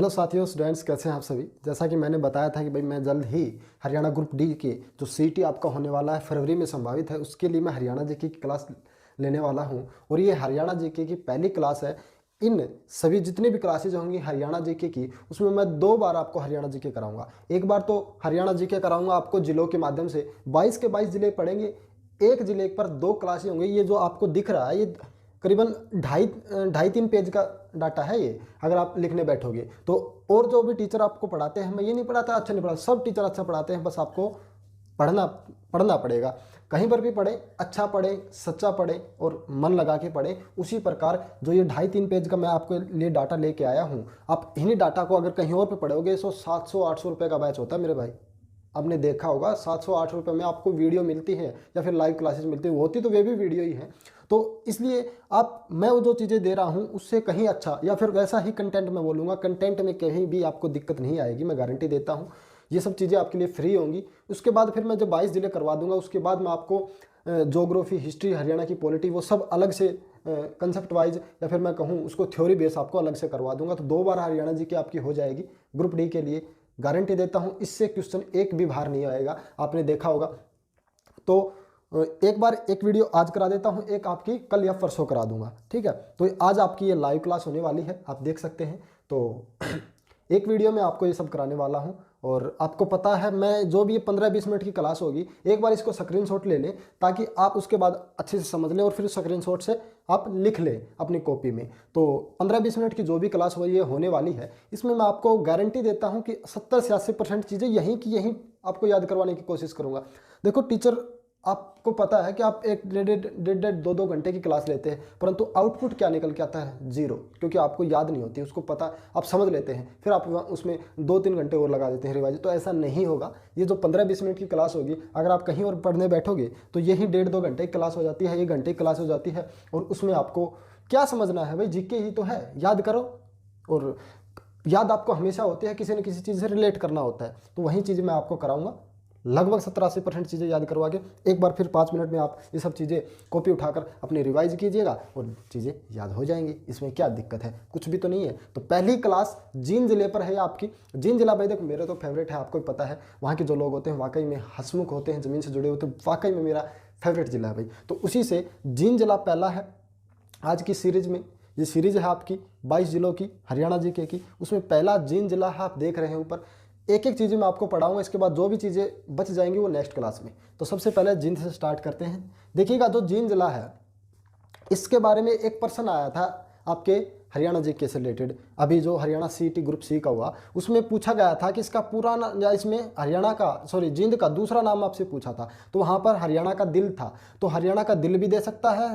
Hello साथियों, students कैसे हैं आप सभी। जैसा कि मैंने बताया था कि भाई मैं जल्द ही हरियाणा ग्रुप डी के जो सीटी आपका होने वाला है फरवरी में संभावित है, उसके लिए मैं हरियाणा जीके की क्लास लेने वाला हूं। और ये हरियाणा जीके की पहली क्लास है। इन सभी जितनी भी क्लासेज होंगी हरियाणा जीके की, उसमें मैं 2 बार आपको हरियाणा जीके कराऊंगा। एक बार तो हरियाणा जीके कराऊंगा आपको जिलों के माध्यम से, 22 के 22 जिले पढ़ेंगे। एक जिले पर 2 क्लासेज होंगे। ये जो आपको दिख रहा है ये करीबन ढाई ढाई 3 पेज का डाटा है ये, अगर आप लिखने बैठोगे तो। और जो भी टीचर आपको पढ़ाते हैं, मैं ये नहीं पढ़ाता अच्छा नहीं पढ़ाता, सब टीचर अच्छा पढ़ाते हैं, बस आपको पढ़ना पढ़ना पड़ेगा। कहीं पर भी पढ़े, अच्छा पढ़े, सच्चा पढ़े और मन लगा के पढ़े। उसी प्रकार जो ये 2.5-3 पेज का मैं आपके लिए डाटा लेके आया हूँ, आप इन्हीं डाटा को अगर कहीं और पे पढ़ोगे तो 700-800 रुपये का बैच होता है मेरे भाई। आपने देखा होगा 700-800 रुपये में आपको वीडियो मिलती है या फिर लाइव क्लासेस मिलती है, होती तो वे भी वीडियो ही है। तो इसलिए आप, मैं वो जो चीज़ें दे रहा हूँ उससे कहीं अच्छा या फिर वैसा ही कंटेंट मैं बोलूँगा। कंटेंट में कहीं भी आपको दिक्कत नहीं आएगी, मैं गारंटी देता हूँ। ये सब चीज़ें आपके लिए फ्री होंगी। उसके बाद फिर मैं जब 22 जिले करवा दूंगा, उसके बाद मैं आपको जोग्राफी, हिस्ट्री, हरियाणा की पॉलिटी, वो सब अलग से कंसेप्ट वाइज या फिर मैं कहूँ उसको थ्योरी बेस आपको अलग से करवा दूंगा। तो 2 बार हरियाणा जी की आपकी हो जाएगी ग्रुप डी के लिए, गारंटी देता हूँ। इससे क्वेश्चन एक भी बाहर नहीं आएगा, आपने देखा होगा। तो एक बार एक वीडियो आज करा देता हूँ, एक आपकी कल या परसों करा दूंगा, ठीक है। तो आज आपकी ये लाइव क्लास होने वाली है, आप देख सकते हैं। तो एक वीडियो में आपको ये सब कराने वाला हूँ। और आपको पता है, मैं जो भी ये 15-20 मिनट की क्लास होगी, एक बार इसको स्क्रीनशॉट ले लें ताकि आप उसके बाद अच्छे से समझ लें और फिर स्क्रीनशॉट से आप लिख लें अपनी कॉपी में। तो 15-20 मिनट की जो भी क्लास हो ये होने वाली है, इसमें मैं आपको गारंटी देता हूँ कि 70 से 80% चीज़ें यहीं की यहीं आपको याद करवाने की कोशिश करूँगा। देखो टीचर, आपको पता है कि आप एक 1.5-2 घंटे की क्लास लेते हैं, परंतु आउटपुट क्या निकल के आता है? 0, क्योंकि आपको याद नहीं होती। उसको पता, आप समझ लेते हैं, फिर आप उसमें 2-3 घंटे और लगा देते हैं रिवाइज। तो ऐसा नहीं होगा। ये जो 15-20 मिनट की क्लास होगी, अगर आप कहीं और पढ़ने बैठोगे तो यही 1.5-2 घंटे की क्लास हो जाती है, 1 घंटे की क्लास हो जाती है। और उसमें आपको क्या समझना है भाई? जीके ही तो है, याद करो। और याद आपको हमेशा होती है, किसी न किसी चीज़ से रिलेट करना होता है। तो वही चीज़ मैं आपको कराऊंगा, लगभग 70-80% चीज़ें याद करवा के एक बार फिर 5 मिनट में आप ये सब चीज़ें कॉपी उठाकर अपनी रिवाइज कीजिएगा और चीज़ें याद हो जाएंगी। इसमें क्या दिक्कत है? कुछ भी तो नहीं है। तो पहली क्लास जींद जिले पर है आपकी। जींद जिला भाई देखो, मेरा तो फेवरेट है, आपको भी पता है। वहाँ के जो लोग होते हैं वाकई में हंसमुख होते हैं, ज़मीन से जुड़े होते हैं, वाकई में मेरा फेवरेट जिला है भाई। तो उसी से जींद जिला पहला है आज की सीरीज में। ये सीरीज है आपकी 22 जिलों की, हरियाणा जीके की। उसमें पहला जींद जिला है, आप देख रहे हैं ऊपर। एक एक चीज़ें मैं आपको पढ़ाऊंगा, इसके बाद जो भी चीज़ें बच जाएंगी वो नेक्स्ट क्लास में। तो सबसे पहले जींद से स्टार्ट करते हैं। देखिएगा, जो जींद जिला है इसके बारे में एक पर्सन आया था आपके हरियाणा जीके से रिलेटेड। अभी जो हरियाणा सीटी ग्रुप सी का हुआ, उसमें पूछा गया था कि इसका पूरा नाम, या इसमें हरियाणा का, सॉरी जींद का दूसरा नाम आपसे पूछा था। तो वहाँ पर हरियाणा का दिल था। तो हरियाणा का दिल भी दे सकता है,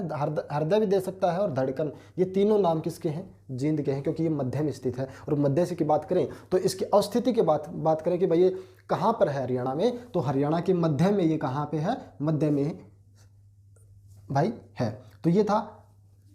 हृदय भी दे सकता है और धड़कन, ये तीनों नाम किसके हैं? जींद के हैं, क्योंकि ये मध्य में स्थित है। और मध्य से की बात करें तो इसकी अवस्थिति की बात करें कि भाई ये कहाँ पर है हरियाणा में, तो हरियाणा के मध्य में ये कहाँ पे है? मध्य में भाई है। तो ये था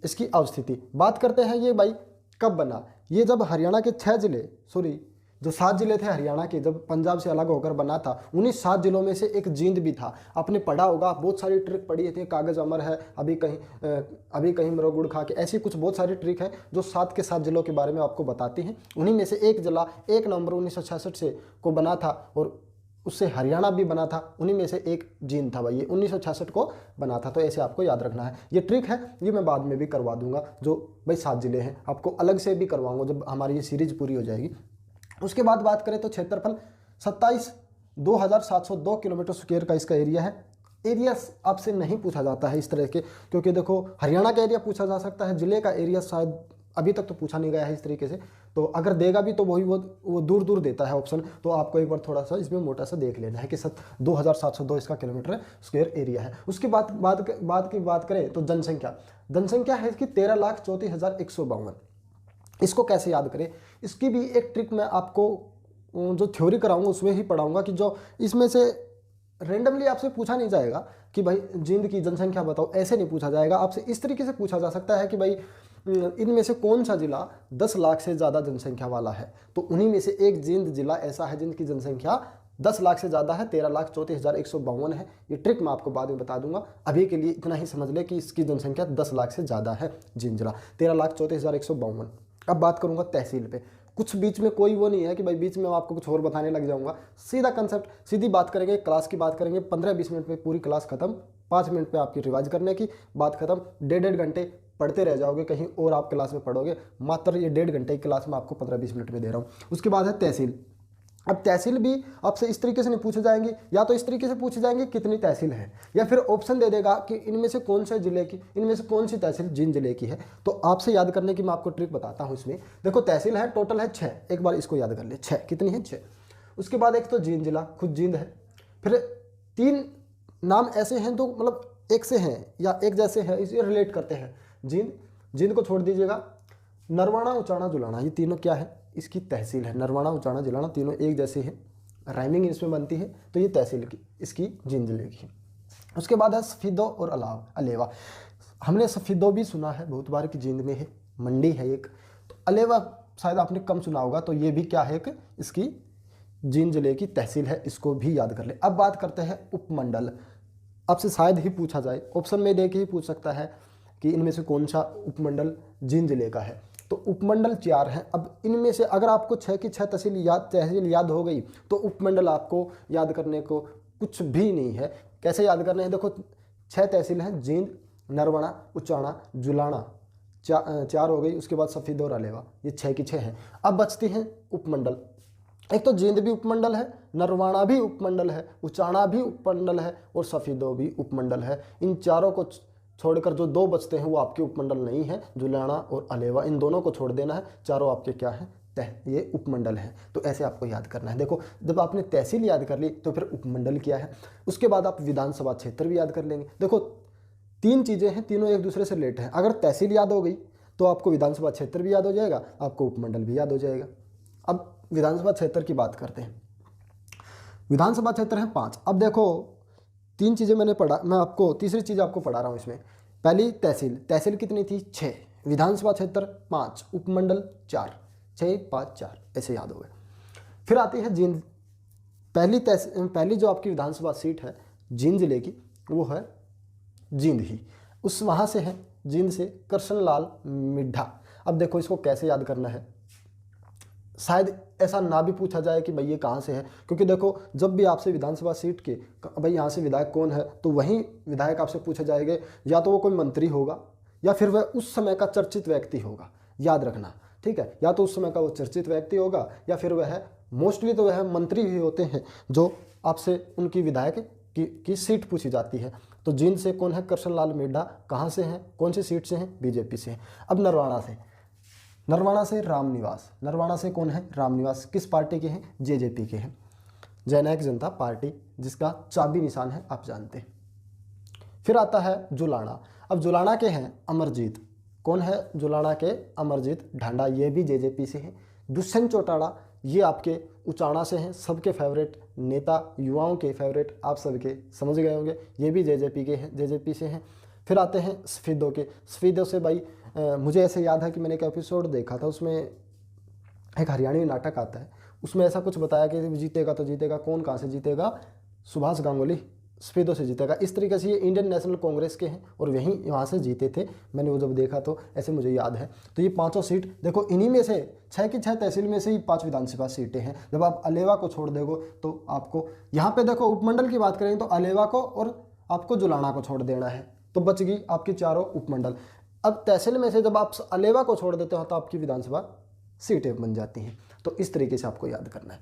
इसकी अवस्थिति। बात करते हैं ये भाई कब बना। ये जब हरियाणा के 6 जिले, सॉरी जो 7 जिले थे हरियाणा के, जब पंजाब से अलग होकर बना था, उन्हीं 7 जिलों में से एक जींद भी था। आपने पढ़ा होगा, बहुत सारी ट्रिक पढ़ी थी, कागज अमर है, अभी कहीं मरो गुड़ खा के, ऐसी कुछ बहुत सारी ट्रिक है जो 7 के 7 जिलों के बारे में आपको बताती हैं। उन्हीं में से एक जिला 1 नवंबर 1966 से को बना था और उससे हरियाणा भी बना था। उन्हीं में से एक जींद था भाई, ये 1966 को बना था। तो ऐसे आपको याद रखना है। ये ट्रिक है, ये मैं बाद में भी करवा दूंगा। जो भाई 7 जिले हैं आपको अलग से भी करवाऊंगा जब हमारी ये सीरीज पूरी हो जाएगी। उसके बाद बात करें तो क्षेत्रफल 27,2702 किलोमीटर स्क्वायर का इसका एरिया है। एरिया आपसे नहीं पूछा जाता है इस तरह के, क्योंकि देखो हरियाणा का एरिया पूछा जा सकता है, जिले का एरिया शायद अभी तक तो पूछा नहीं गया है इस तरीके से। तो अगर देगा भी तो वही वो दूर दूर देता है ऑप्शन। तो आपको एक बार थोड़ा सा इसमें मोटा सा देख लेना है कि 2702 इसका किलोमीटर स्क्वायर एरिया है। उसके बाद बात करें तो जनसंख्या है इसकी 13,34,152। इसको कैसे याद करें, इसकी भी एक ट्रिक मैं आपको जो थ्योरी कराऊंगा उसमें ही पढ़ाऊंगा कि जो इसमें से रेंडमली आपसे पूछा नहीं जाएगा कि भाई जींद की जनसंख्या बताओ, ऐसे नहीं पूछा जाएगा आपसे। इस तरीके से पूछा जा सकता है कि भाई इनमें से कौन सा जिला 10 लाख से ज़्यादा जनसंख्या वाला है। तो उन्हीं में से एक जींद जिला ऐसा है जिनकी जनसंख्या 10 लाख से ज़्यादा है, 13,34,152 है। ये ट्रिक मैं आपको बाद में बता दूंगा। अभी के लिए इतना ही समझ ले कि इसकी जनसंख्या 10 लाख से ज़्यादा है जींद जिला, 13,34,152। अब बात करूंगा तहसील पे। कुछ बीच में कोई वो नहीं है कि भाई बीच में मैं आपको कुछ और बताने लग जाऊंगा। सीधा कंसेप्ट, सीधी बात करेंगे, क्लास की बात करेंगे, 15-20 मिनट में पूरी क्लास खत्म, 5 मिनट पे आपकी रिवाइज करने की बात खत्म। 1.5 घंटे पढ़ते रह जाओगे, कहीं और आप क्लास में पढ़ोगे। मात्र ये 1.5 घंटे की क्लास में आपको 15-20 मिनट में दे रहा हूँ। उसके बाद है तहसील। अब तहसील भी आपसे इस तरीके से नहीं पूछे जाएंगे, या तो इस तरीके से पूछे जाएंगे कितनी तहसील है, या फिर ऑप्शन दे देगा कि इनमें से कौन से जिले की, इनमें से कौन सी तहसील जिन जिले की है। तो आपसे याद करने की मैं आपको ट्रिक बताता हूँ इसमें। देखो तहसील है, टोटल है 6, एक बार इसको याद कर ले, 6 कितनी है 6। उसके बाद एक तो जींद जिला, खुद जींद है। फिर 3 नाम ऐसे हैं जो मतलब एक से हैं या एक जैसे हैं, इसे रिलेट करते हैं। जींद, जींद को छोड़ दीजिएगा। नरवाना, उचाना, जुलाना, ये तीनों क्या है, इसकी तहसील है। नरवाना, उचाना, जुलाना तीनों एक जैसे हैं, राइमिंग इसमें बनती है, तो ये तहसील की, इसकी जींद जिले की। उसके बाद है सफीदो और अलेवा। हमने सफीदो भी सुना है बहुत बार कि जींद में है, मंडी है एक। तो अलेवा शायद आपने कम सुना होगा, तो ये भी क्या है कि इसकी जींद जिले की तहसील है, इसको भी याद कर ले। अब बात करते हैं उपमंडल। आपसे शायद ही पूछा जाए, ऑप्शन में दे के ही पूछ सकता है कि इनमें से कौन सा उपमंडल जींद जिले का है। तो उपमंडल 4 हैं। अब इनमें से अगर आपको 6 की 6 तहसील याद हो गई, तो उपमंडल आपको याद करने को कुछ भी नहीं है। कैसे याद करने हैं, देखो 6 तहसील हैं, जींद, नरवाना, उचाना, जुलाना, 4 हो गई। उसके बाद सफीदो और अलेवा, ये 6 की 6 हैं। अब बचती हैं उपमंडल। एक तो जींद भी उपमंडल है, नरवाना भी उपमंडल है, उचाना भी उपमंडल है और सफीदो भी उपमंडल है। इन चारों को छोड़कर जो 2 बचते हैं वो आपके उपमंडल नहीं है, जुलाना और अलेवा, इन दोनों को छोड़ देना है, चारों आपके क्या है, ये उपमंडल है। तो ऐसे आपको याद करना है। देखो जब आपने तहसील याद कर ली तो फिर उपमंडल क्या है, उसके बाद आप विधानसभा क्षेत्र भी याद कर लेंगे। देखो 3 चीज़ें हैं, तीनों एक दूसरे से रिलेटेड हैं। अगर तहसील याद हो गई तो आपको विधानसभा क्षेत्र भी याद हो जाएगा, आपको उपमंडल भी याद हो जाएगा। अब विधानसभा क्षेत्र की बात करते हैं। विधानसभा क्षेत्र है 5। अब देखो 3 चीज़ें मैंने पढ़ा, मैं आपको तीसरी चीज़ आपको पढ़ा रहा हूँ इसमें। पहली तहसील, तहसील कितनी थी 6, विधानसभा क्षेत्र 5, उपमंडल 4, 6, 5, 4 ऐसे याद हो गए। फिर आती है जींद। पहली जो आपकी विधानसभा सीट है जींद जिले की, वो है जींद ही, उस वहाँ से है जींद से कृष्णलाल मिड्ढा। अब देखो इसको कैसे याद करना है, शायद ऐसा ना भी पूछा जाए कि भाई ये कहाँ से है, क्योंकि देखो जब भी आपसे विधानसभा सीट के भाई यहाँ से विधायक कौन है, तो वही विधायक आपसे पूछे जाएंगे, या तो वो कोई मंत्री होगा या फिर वह उस समय का चर्चित व्यक्ति होगा, याद रखना, ठीक है। या तो उस समय का वो चर्चित व्यक्ति होगा या फिर वह मोस्टली तो वह मंत्री ही होते हैं जो आपसे उनकी विधायक की सीट पूछी जाती है। तो जींद से कौन है, कृष्णलाल मिड्ढा, कहाँ से हैं, कौन सी सीट से हैं, बीजेपी से हैं। अब नरवाना से रामनिवास, नरवाना से कौन है, रामनिवास, किस पार्टी के हैं, जेजेपी के हैं, जननायक जनता पार्टी, जिसका चाबी निशान है आप जानते हैं। फिर आता है जुलाना। अब जुलाना के हैं अमरजीत, कौन है जुलाना के, अमरजीत ढांडा, ये भी जेजेपी से हैं। दुष्यंत चौटाला, ये आपके उचाना से हैं, सबके फेवरेट नेता, युवाओं के फेवरेट, आप सबके समझ गए होंगे, ये भी जेजेपी से हैं। फिर आते हैं सफीदो के। सफीदो से भाई मुझे ऐसे याद है कि मैंने एक एपिसोड देखा था, उसमें एक हरियाणवी नाटक आता है, उसमें ऐसा कुछ बताया कि जीतेगा तो जीतेगा, कौन कहाँ से जीतेगा, सुभाष गांगुली सफीदो से जीतेगा। इस तरीके से ये इंडियन नेशनल कांग्रेस के हैं और वहीं वहाँ से जीते थे, मैंने वो जब देखा तो ऐसे मुझे याद है। तो ये 5 सीट देखो, इन्हीं में से 6 की 6 तहसील में से ही 5 विधानसभा सीटें हैं। जब आप अलेवा को छोड़ दोगे तो आपको यहाँ पे देखो उपमंडल की बात करें तो अलेवा को और आपको जुलाना को छोड़ देना है, तो बच गई आपकी चारों उपमंडल। अब तहसील में से जब आप अलेवा को छोड़ देते हो तो आपकी विधानसभा सीटें बन जाती हैं। तो इस तरीके से आपको याद करना है।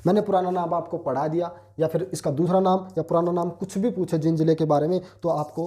मैंने पुराना नाम आपको पढ़ा दिया, या फिर इसका दूसरा नाम या पुराना नाम कुछ भी पूछे जिन जिले के बारे में, तो आपको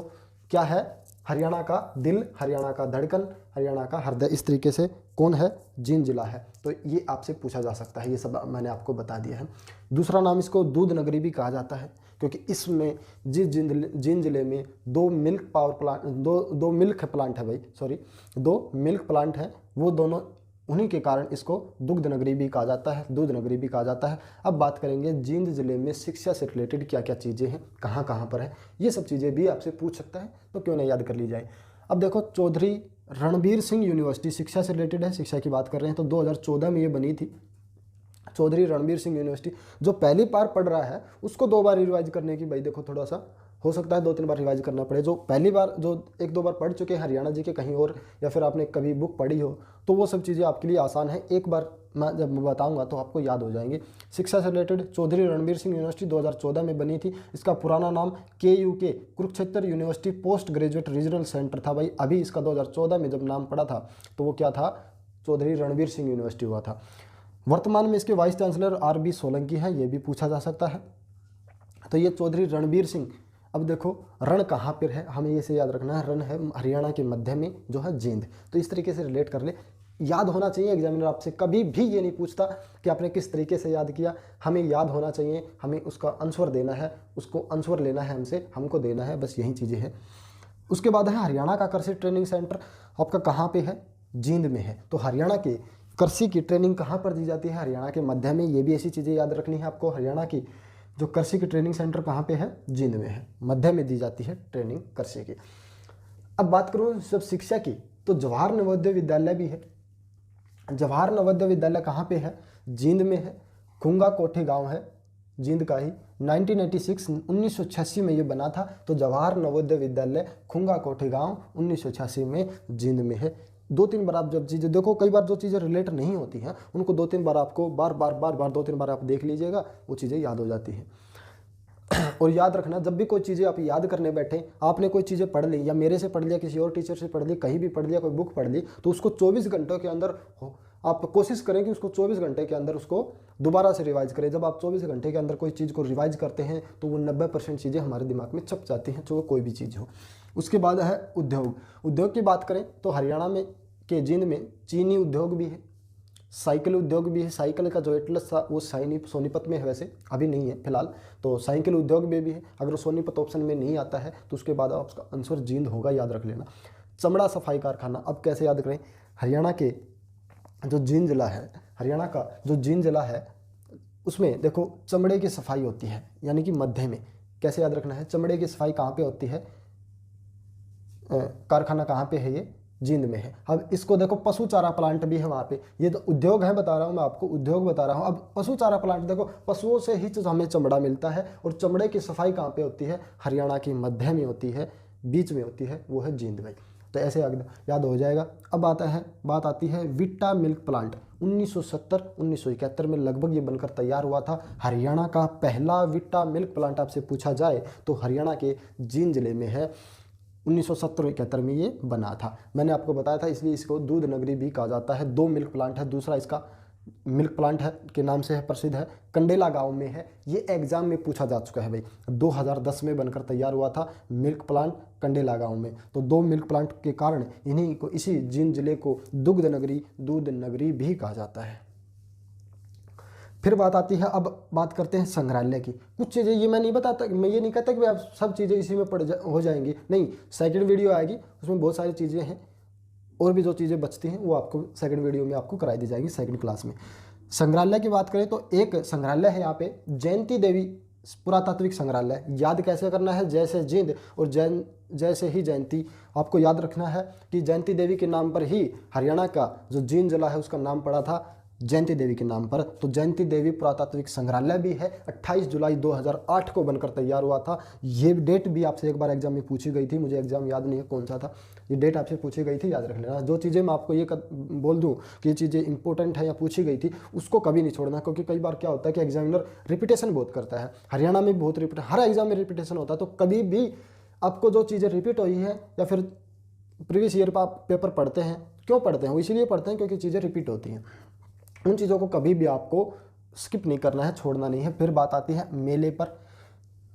क्या है, हरियाणा का दिल, हरियाणा का धड़कन, हरियाणा का हृदय, इस तरीके से कौन है, जींद जिला है। तो ये आपसे पूछा जा सकता है, ये सब मैंने आपको बता दिया है। दूसरा नाम इसको दूध नगरी भी कहा जाता है, क्योंकि इसमें जींद जिले में 2 मिल्क पावर प्लांट, दो मिल्क प्लांट है भाई, सॉरी 2 मिल्क प्लांट हैं, वो दोनों उन्हीं के कारण इसको दुग्ध नगरी भी कहा जाता है, दूध नगरी भी कहा जाता है। अब बात करेंगे जींद जिले में शिक्षा से रिलेटेड क्या क्या चीज़ें हैं, कहाँ कहाँ पर है, ये सब चीज़ें भी आपसे पूछ सकता है, तो क्यों नहीं याद कर ली जाए। अब देखो चौधरी रणबीर सिंह यूनिवर्सिटी शिक्षा से रिलेटेड है, शिक्षा की बात कर रहे हैं तो 2014 में ये बनी थी चौधरी रणबीर सिंह यूनिवर्सिटी। जो पहली बार पढ़ रहा है उसको 2 बार रिवाइज करने की भाई देखो थोड़ा सा हो सकता है 2-3 बार रिवाइज करना पड़े। जो पहली बार जो 1-2 बार पढ़ चुके हैं हरियाणा जी के कहीं और, या फिर आपने कभी बुक पढ़ी हो, तो वो सब चीज़ें आपके लिए आसान है। एक बार जब मैं बताऊंगा तो आपको याद हो जाएंगे। शिक्षा से रिलेटेड चौधरी रणबीर सिंह यूनिवर्सिटी 2014 में बनी थी। इसका पुराना नाम KUK Kurukshetra university post graduate regional centre था भाई। अभी इसका 2014 में जब नाम पड़ा था तो वो क्या था, चौधरी रणबीर सिंह यूनिवर्सिटी हुआ था। वर्तमान में इसके वाइस चांसलर RB सोलंकी हैं, ये भी पूछा जा सकता है। तो ये चौधरी रणबीर सिंह। अब देखो रण कहाँ पर है, हमें ये से याद रखना है, रण है हरियाणा के मध्य में जो है जींद। तो इस तरीके से रिलेट कर ले, याद होना चाहिए। एग्जामिनर आपसे कभी भी ये नहीं पूछता कि आपने किस तरीके से याद किया, हमें याद होना चाहिए, हमें उसका आंसर देना है, उसको आंसर लेना है हमसे, हमको देना है, बस यही चीज़ें हैं। उसके बाद है हरियाणा का कृषि ट्रेनिंग सेंटर आपका कहाँ पे है, जींद में है। तो हरियाणा के कृषि की ट्रेनिंग कहाँ पर दी जाती है, हरियाणा के मध्य में। ये भी ऐसी चीज़ें याद रखनी है आपको। हरियाणा की जो कृषि की ट्रेनिंग सेंटर कहाँ पे है, जींद में है, मध्य में दी जाती है ट्रेनिंग कृषि की। अब बात करूँ सब शिक्षा की, तो जवाहर नवोदय विद्यालय भी है। जवाहर नवोदय विद्यालय कहाँ पे है, जींद में है। खुंगा कोठी गांव है जींद का ही। 1986 में ये बना था। तो जवाहर नवोदय विद्यालय खुंगा कोठी गांव 1986 में जींद में है। 2-3 बार आप जब चीज़ें देखो, कई बार जो चीज़ें रिलेट नहीं होती हैं उनको 2-3 बार आपको बार बार 2-3 बार आप देख लीजिएगा, वो चीज़ें याद हो जाती हैं। और याद रखना, जब भी कोई चीज़ें आप याद करने बैठे, आपने कोई चीज़ें पढ़ ली या मेरे से पढ़ लिया, किसी और टीचर से पढ़ ली, कहीं भी पढ़ लिया, कोई बुक पढ़ ली, तो उसको 24 घंटों के अंदर आप कोशिश करें कि उसको 24 घंटे के अंदर उसको दोबारा से रिवाइज करें। जब आप 24 घंटे के अंदर कोई चीज़ को रिवाइज करते हैं तो वो 90% चीज़ें हमारे दिमाग में छप जाती हैं, चाहे कोई भी चीज़ हो। उसके बाद है उद्योग। उद्योग की बात करें तो हरियाणा में के जींद में चीनी उद्योग भी है, साइकिल उद्योग भी है। साइकिल का जो एटलस था वो सोनीपत में है, वैसे अभी नहीं है फिलहाल। तो साइकिल उद्योग में भी है। अगर सोनीपत ऑप्शन में नहीं आता है तो उसके बाद आपका आंसर जींद होगा, याद रख लेना। चमड़ा सफाई कारखाना, अब कैसे याद करें, हरियाणा के जो जींद जिला है, हरियाणा का जो जींद जिला है उसमें देखो चमड़े की सफाई होती है, यानी कि मध्य में। कैसे याद रखना है, चमड़े की सफाई कहाँ पे होती है, कारखाना कहाँ पे है, ये जींद में है। अब इसको देखो पशु चारा प्लांट भी है वहाँ पे। ये तो उद्योग है, बता रहा हूँ मैं आपको, उद्योग बता रहा हूँ। अब पशु चारा प्लांट देखो, पशुओं से ही हमें चमड़ा मिलता है, और चमड़े की सफाई कहाँ पे होती है, हरियाणा की मध्य में होती है, बीच में होती है, वो है जींद में। तो ऐसे याद हो जाएगा। अब बात आती है विट्टा मिल्क प्लांट। 1970-1971 में लगभग ये बनकर तैयार हुआ था। हरियाणा का पहला विट्टा मिल्क प्लांट आपसे पूछा जाए तो हरियाणा के जींद जिले में है। 1970-71 में ये बना था, मैंने आपको बताया था, इसलिए इसको दूध नगरी भी कहा जाता है। 2 मिल्क प्लांट है, दूसरा इसका मिल्क प्लांट है के नाम से है, प्रसिद्ध है, कंडेला गांव में है। ये एग्जाम में पूछा जा चुका है भाई। 2010 में बनकर तैयार हुआ था मिल्क प्लांट कंडेला गांव में। तो 2 मिल्क प्लांट के कारण इन्हीं को, इसी जींद जिले को दूध नगरी भी कहा जाता है। फिर बात आती है, अब बात करते हैं संग्रहालय की। कुछ चीज़ें ये मैं नहीं बताता, मैं ये नहीं कहता कि आप सब चीज़ें इसी में हो जाएंगी, नहीं। सेकंड वीडियो आएगी, उसमें बहुत सारी चीज़ें हैं, और भी जो चीज़ें बचती हैं वो आपको सेकंड वीडियो में आपको कराई दी जाएगी, सेकंड क्लास में। संग्रहालय की बात करें तो एक संग्रहालय है यहाँ पे, जयंती देवी पुरातात्विक संग्रहालय। याद कैसे करना है, जैसे जींद और जैसे ही जयंती। आपको याद रखना है कि जयंती देवी के नाम पर ही हरियाणा का जो जींद जिला है उसका नाम पड़ा था, जयंती देवी के नाम पर। तो जयंती देवी पुरातात्विक संग्रहालय भी है। 28 जुलाई 2008 को बनकर तैयार हुआ था। ये डेट भी आपसे एक बार एग्जाम में पूछी गई थी, मुझे एग्जाम याद नहीं है कौन सा था, ये डेट आपसे पूछी गई थी, याद रख लेना। जो चीज़ें मैं आपको ये बोल दूं कि ये चीज़ें इंपॉर्टेंट है या पूछी गई थी, उसको कभी नहीं छोड़ना, क्योंकि कई बार क्या होता है कि एग्जामिनर रिपीटेशन बहुत करता है। हरियाणा में बहुत हर एग्जाम में रिपीटेशन होता है। तो कभी भी आपको जो चीज़ें रिपीट हुई है या फिर प्रीवियस ईयर पर आप पेपर पढ़ते हैं, क्यों पढ़ते हैं, वो इसीलिए पढ़ते हैं क्योंकि चीज़ें रिपीट होती हैं। उन चीज़ों को कभी भी आपको स्किप नहीं करना है, छोड़ना नहीं है। फिर बात आती है मेले पर।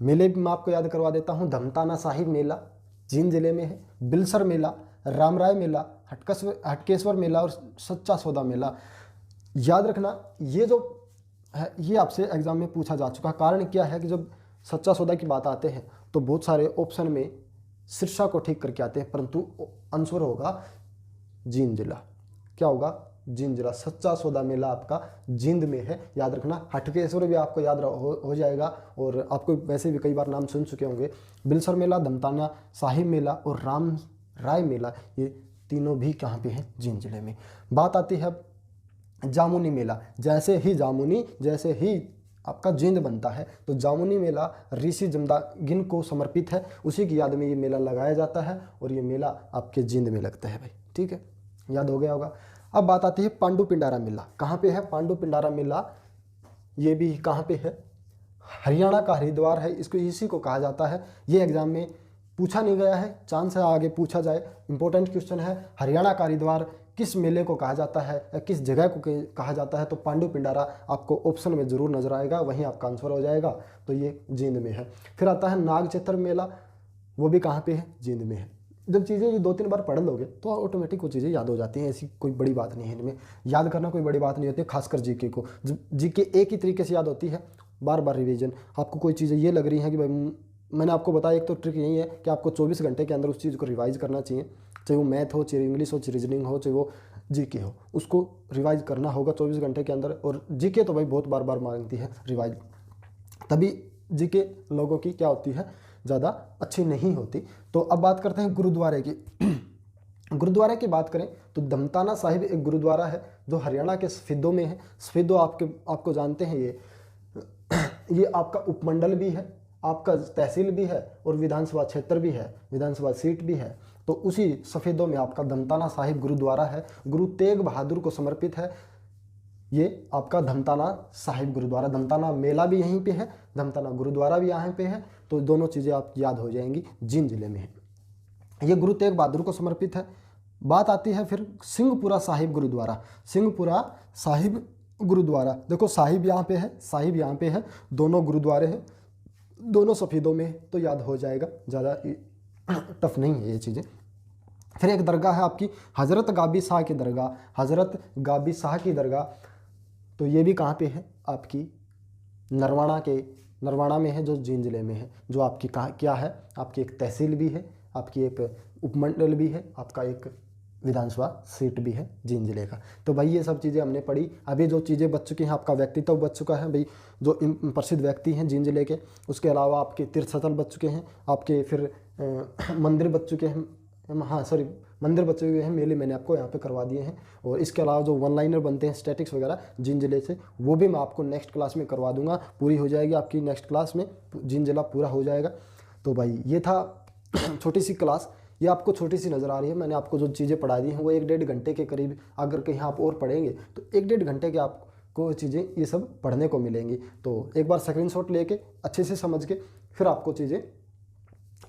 मेले भी मैं आपको याद करवा देता हूँ। धमताना साहिब मेला जींद जिले में है, बिलसर मेला, रामराय मेला, हटकेश्वर मेला और सच्चा सौदा मेला। याद रखना, ये जो है ये आपसे एग्जाम में पूछा जा चुका। कारण क्या है कि जब सच्चा सौदा की बात आते हैं तो बहुत सारे ऑप्शन में शीर्षा को ठीक करके आते हैं, परंतु आंसर होगा जींद जिला। क्या होगा, जींद जिला। सच्चा सौदा मेला आपका जींद में है, याद रखना। हटकेश्वर भी आपको याद हो जाएगा, और आपको वैसे भी कई बार नाम सुन चुके होंगे। बिलसर मेला, धमताना साहिब मेला और राम राय मेला, ये तीनों भी कहाँ पे हैं, जींद जिले में। बात आती है जामुनी मेला। जैसे ही जामुनी, जैसे ही आपका जींद बनता है। तो जामुनी मेला ऋषि जमदागिन को समर्पित है, उसी की याद में ये मेला लगाया जाता है और ये मेला आपके जींद में लगता है भाई। ठीक है, याद हो गया होगा। अब बात आती है पांडु पिंडारा मेला। कहाँ पे है पांडु पिंडारा मेला? ये भी कहाँ पे है? हरियाणा का हरिद्वार है, इसको इसी को कहा जाता है। ये एग्जाम में पूछा नहीं गया है, चांस है आगे पूछा जाए। इंपॉर्टेंट क्वेश्चन है, हरियाणा का हरिद्वार किस मेले को कहा जाता है या किस जगह को कहा जाता है? तो पांडु पिंडारा आपको ऑप्शन में जरूर नजर आएगा, वहीं आपका आंसर हो जाएगा। तो ये जींद में है। फिर आता है नाग चैत्र मेला, वो भी कहाँ पे है? जींद में है। जब चीज़ें ये 2-3 बार पढ़ लोगे तो ऑटोमेटिक वो चीज़ें याद हो जाती हैं, ऐसी कोई बड़ी बात नहीं है इनमें। याद करना कोई बड़ी बात नहीं होती है, खासकर जीके को। जीके एक ही तरीके से याद होती है, बार बार रिवीजन। आपको कोई चीज़ें ये लग रही हैं कि भाई, मैंने आपको बताया, एक तो ट्रिक यही है कि आपको 24 घंटे के अंदर उस चीज़ को रिवाइज करना चाहिए, चाहे वो मैथ हो, चाहे इंग्लिश हो, चाहे रीजनिंग हो, चाहे वो जीके हो, उसको रिवाइज करना होगा 24 घंटे के अंदर। और जीके तो भाई बहुत बार बार मांगती है रिवाइज, तभी जीके लोगों की क्या होती है, ज़्यादा अच्छी नहीं होती। तो अब बात करते हैं गुरुद्वारे की। गुरुद्वारे की बात करें तो दमताना साहिब एक गुरुद्वारा है जो हरियाणा के सफेदों में है। सफेदो आपको जानते हैं, ये आपका उपमंडल भी है, आपका तहसील भी है और विधानसभा क्षेत्र भी है, विधानसभा सीट भी है। तो उसी सफेदों में आपका दमताना साहिब गुरुद्वारा है, गुरु तेग बहादुर को समर्पित है। ये आपका धमताना साहिब गुरुद्वारा, धमताना मेला भी यहीं पे है, धमताना गुरुद्वारा भी यहाँ पे है। तो दोनों चीज़ें आप याद हो जाएंगी, जींद जिले में है। ये गुरु तेग बहादुर को समर्पित है। बात आती है फिर सिंहपुरा साहिब गुरुद्वारा। सिंहपुरा साहिब गुरुद्वारा, देखो साहिब यहाँ पे है, साहिब यहाँ पे है, दोनों गुरुद्वारे हैं, दोनों सफ़ेदों में, तो याद हो जाएगा, ज़्यादा टफ नहीं है ये चीज़ें। फिर एक दरगाह है आपकी हज़रत गाबी शाह की दरगाह, हज़रत गाबी शाह की दरगाह। तो ये भी कहाँ पे है? आपकी नरवाणा में है, जो जींद जिले में है। जो आपकी कहाँ क्या है? आपकी एक तहसील भी है, आपकी एक उपमंडल भी है, आपका एक विधानसभा सीट भी है जींद जिले का। तो भाई ये सब चीज़ें हमने पढ़ी। अभी जो चीज़ें बच चुकी हैं, आपका व्यक्तित्व बच चुका है भाई, जो प्रसिद्ध व्यक्ति हैं जींद जिले के। उसके अलावा आपके तीर्थ स्थल बच चुके हैं, आपके फिर मंदिर बच चुके हैं, हाँ सॉरी मंदिर बचे हुए हैं, मेले मैंने आपको यहाँ पे करवा दिए हैं। और इसके अलावा जो वन लाइनर बनते हैं स्टैटिक्स वगैरह जींद जिले से, वो भी मैं आपको नेक्स्ट क्लास में करवा दूंगा, पूरी हो जाएगी आपकी नेक्स्ट क्लास में, जींद जिला पूरा हो जाएगा। तो भाई ये था छोटी सी क्लास, ये आपको छोटी सी नज़र आ रही है। मैंने आपको जो चीज़ें पढ़ा दी हैं वो 1-1.5 घंटे के करीब, अगर कहीं आप और पढ़ेंगे तो 1-1.5 घंटे के आपको चीज़ें ये सब पढ़ने को मिलेंगी। तो एक बार स्क्रीनशॉट लेके अच्छे से समझ के फिर आपको चीज़ें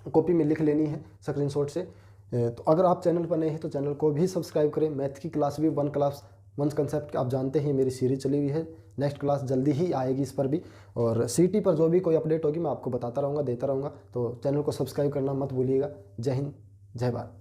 कॉपी में लिख लेनी है स्क्रीनशॉट से। तो अगर आप चैनल पर नए हैं तो चैनल को भी सब्सक्राइब करें। मैथ की क्लास भी 1 कंसेप्ट आप जानते हैं, मेरी सीरीज चली हुई है, नेक्स्ट क्लास जल्दी ही आएगी इस पर भी। और सीटी पर जो भी कोई अपडेट होगी मैं आपको बताता रहूँगा, देता रहूँगा। तो चैनल को सब्सक्राइब करना मत भूलिएगा। जय हिंद, जय भारत।